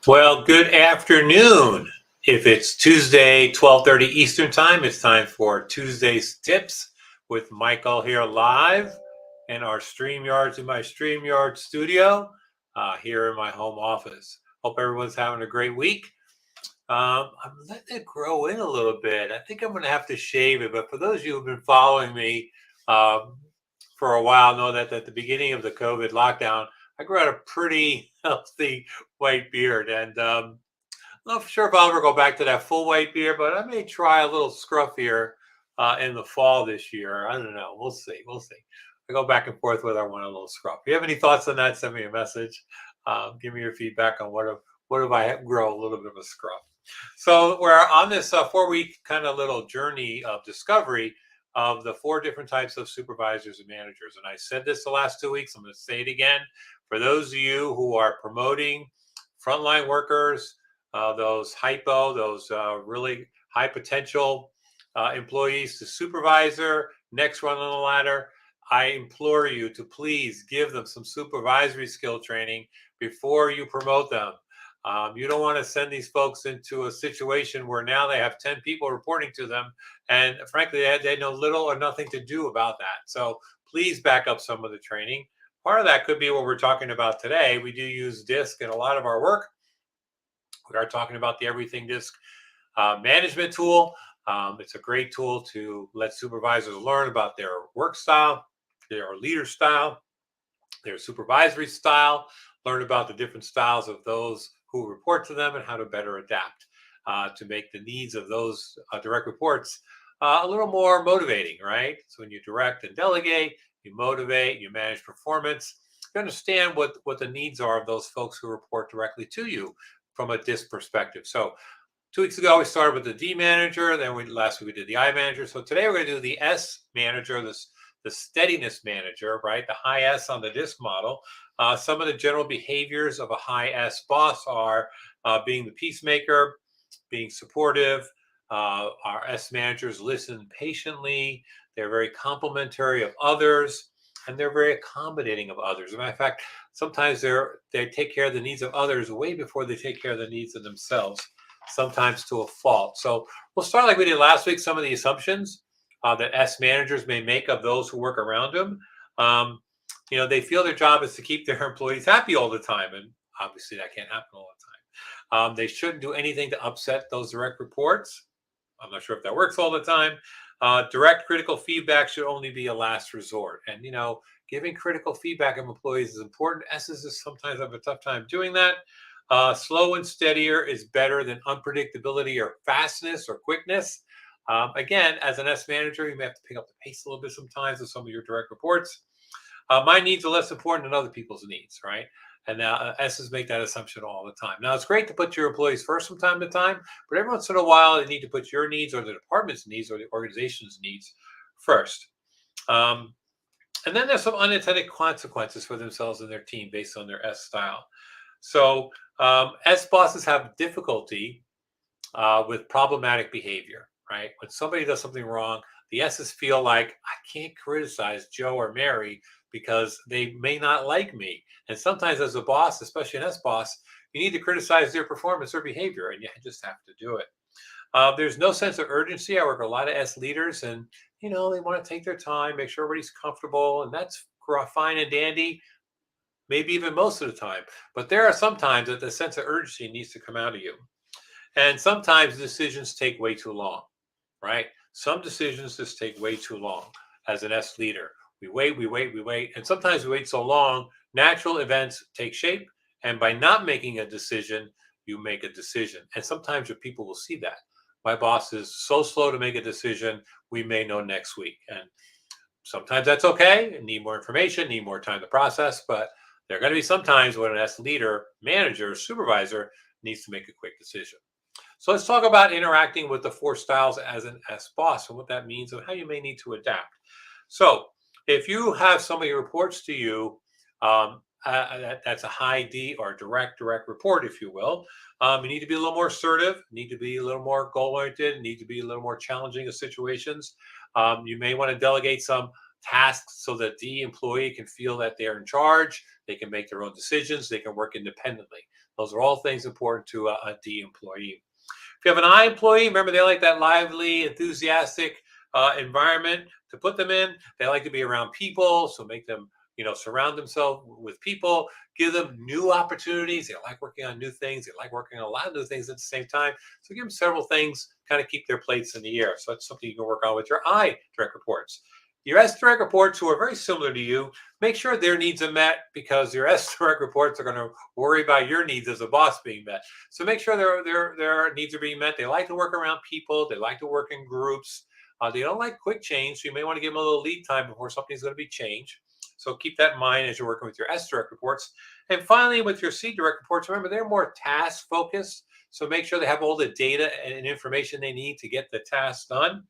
Well, good afternoon. If it's Tuesday, 12:30 Eastern Time, it's time for Tuesday's Tips with Michael here live in our StreamYards in my StreamYard studio here in my home office. Hope everyone's having a great week. I'm letting it grow in a little bit. I think I'm going to have to shave it, but for those of you who've been following me um, for a while, know that at the beginning of the COVID lockdown, I grew out a pretty healthy white beard, and I'm not sure if I'll ever go back to that full white beard, but I may try a little scruffier in the fall this year. I don't know. We'll see. We'll see. I go back and forth whether I want a little scruff. If you have any thoughts on that, send me a message. Give me your feedback on what if I grow a little bit of a scruff. So we're on this 4-week kind of little journey of discovery of the 4 different types of supervisors and managers. And I said this the last 2 weeks. I'm going to say it again. For those of you who are promoting frontline workers, those hypo, those really high potential employees to supervisor, next run on the ladder, I implore you to please give them some supervisory skill training before you promote them. You don't want to send these folks into a situation where now they have 10 people reporting to them, and frankly, they know little or nothing to do about that. So please back up some of the training. Part of that could be what we're talking about today. We do use DISC in a lot of our work. We are talking about the Everything DISC management tool. It's a great tool to let supervisors learn about their work style, their leader style, their supervisory style, learn about the different styles of those who report to them and how to better adapt to make the needs of those direct reports a little more motivating, right? So when you direct and delegate, you motivate, you manage performance, you understand what the needs are of those folks who report directly to you from a DISC perspective. So 2 weeks ago, we started with the D manager. Then last week we did the I manager. So today we're going to do the S manager, the steadiness manager, right? The high S on the DISC model. Some of the general behaviors of a high S boss are being the peacemaker, being supportive. Our S managers listen patiently. They're very complimentary of others, and they're very accommodating of others. As a matter of fact, sometimes they take care of the needs of others way before they take care of the needs of themselves, sometimes to a fault. So we'll start like we did last week, some of the assumptions that S managers may make of those who work around them. They feel their job is to keep their employees happy all the time, and obviously that can't happen all the time. They shouldn't do anything to upset those direct reports. I'm not sure if that works all the time. Direct critical feedback should only be a last resort. And, giving critical feedback of employees is important. S's just sometimes have a tough time doing that. Slow and steadier is better than unpredictability or fastness or quickness. Again, as an S manager, you may have to pick up the pace a little bit sometimes with some of your direct reports. My needs are less important than other people's needs, right? And now S's make that assumption all the time. Now, it's great to put your employees first from time to time, but every once in a while, you need to put your needs or the department's needs or the organization's needs first. Um, and then there's some unintended consequences for themselves and their team based on their S style. So S bosses have difficulty with problematic behavior, right? When somebody does something wrong, the S's feel like I can't criticize Joe or Mary because they may not like me. And sometimes as a boss, especially an S boss, you need to criticize their performance or behavior, and you just have to do it. There's no sense of urgency. I work with a lot of S leaders, and they want to take their time, make sure everybody's comfortable, and that's fine and dandy, maybe even most of the time. But there are some times that the sense of urgency needs to come out of you. And sometimes decisions take way too long, right? Some decisions just take way too long as an S leader. We wait, we wait, we wait. And sometimes we wait so long, natural events take shape. And by not making a decision, you make a decision. And sometimes your people will see that. My boss is so slow to make a decision, we may know next week. And sometimes that's okay. Need more information, need more time to process. But there are going to be some times when an S leader, manager, supervisor needs to make a quick decision. So let's talk about interacting with the 4 styles as an S boss and what that means and how you may need to adapt. So if you have somebody who reports to you, that's a high D or direct report, if you will. You need to be a little more assertive, need to be a little more goal-oriented, need to be a little more challenging of situations. You may want to delegate some tasks so that the employee can feel that they're in charge. They can make their own decisions. They can work independently. Those are all things important to a D employee. If you have an I employee, remember they like that lively, enthusiastic environment to put them in. They like to be around people, so make them, surround themselves with people. Give them new opportunities. They like working on new things. They like working on a lot of new things at the same time. So give them several things, kind of keep their plates in the air. So that's something you can work on with your I direct reports. Your S direct reports, who are very similar to you, make sure their needs are met, because your S direct reports are going to worry about your needs as a boss being met. So make sure their needs are being met. They like to work around people. They like to work in groups. They don't like quick change. So you may want to give them a little lead time before something's going to be changed. So keep that in mind as you're working with your S direct reports. And finally, with your C direct reports, remember they're more task focused. So make sure they have all the data and information they need to get the task done.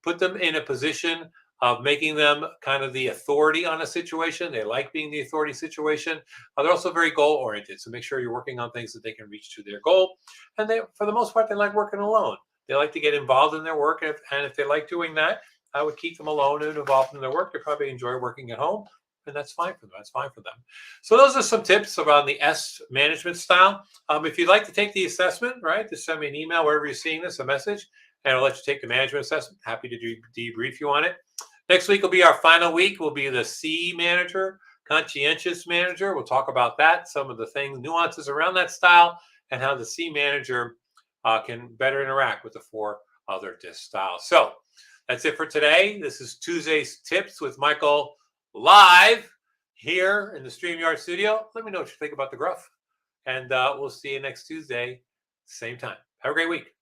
Put them in a position of making them kind of the authority on a situation. They like being the authority situation. They're also very goal oriented. So make sure you're working on things that they can reach to their goal. And they, for the most part, they like working alone. They like to get involved in their work. And if they like doing that, I would keep them alone and involved in their work. They probably enjoy working at home. And that's fine for them. That's fine for them. So those are some tips around the S management style. If you'd like to take the assessment, right, just send me an email wherever you're seeing this, a message, and I'll let you take the management assessment. Happy to debrief you on it. Next week will be our final week. Will be the C manager, conscientious manager. We'll talk about that, some of the things, nuances around that style, and how the C manager can better interact with the 4 other DISC styles. So that's it for today. This is Tuesday's Tips with Michael, live here in the StreamYard studio. Let me know what you think about the gruff. And we'll see you next Tuesday, same time. Have a great week.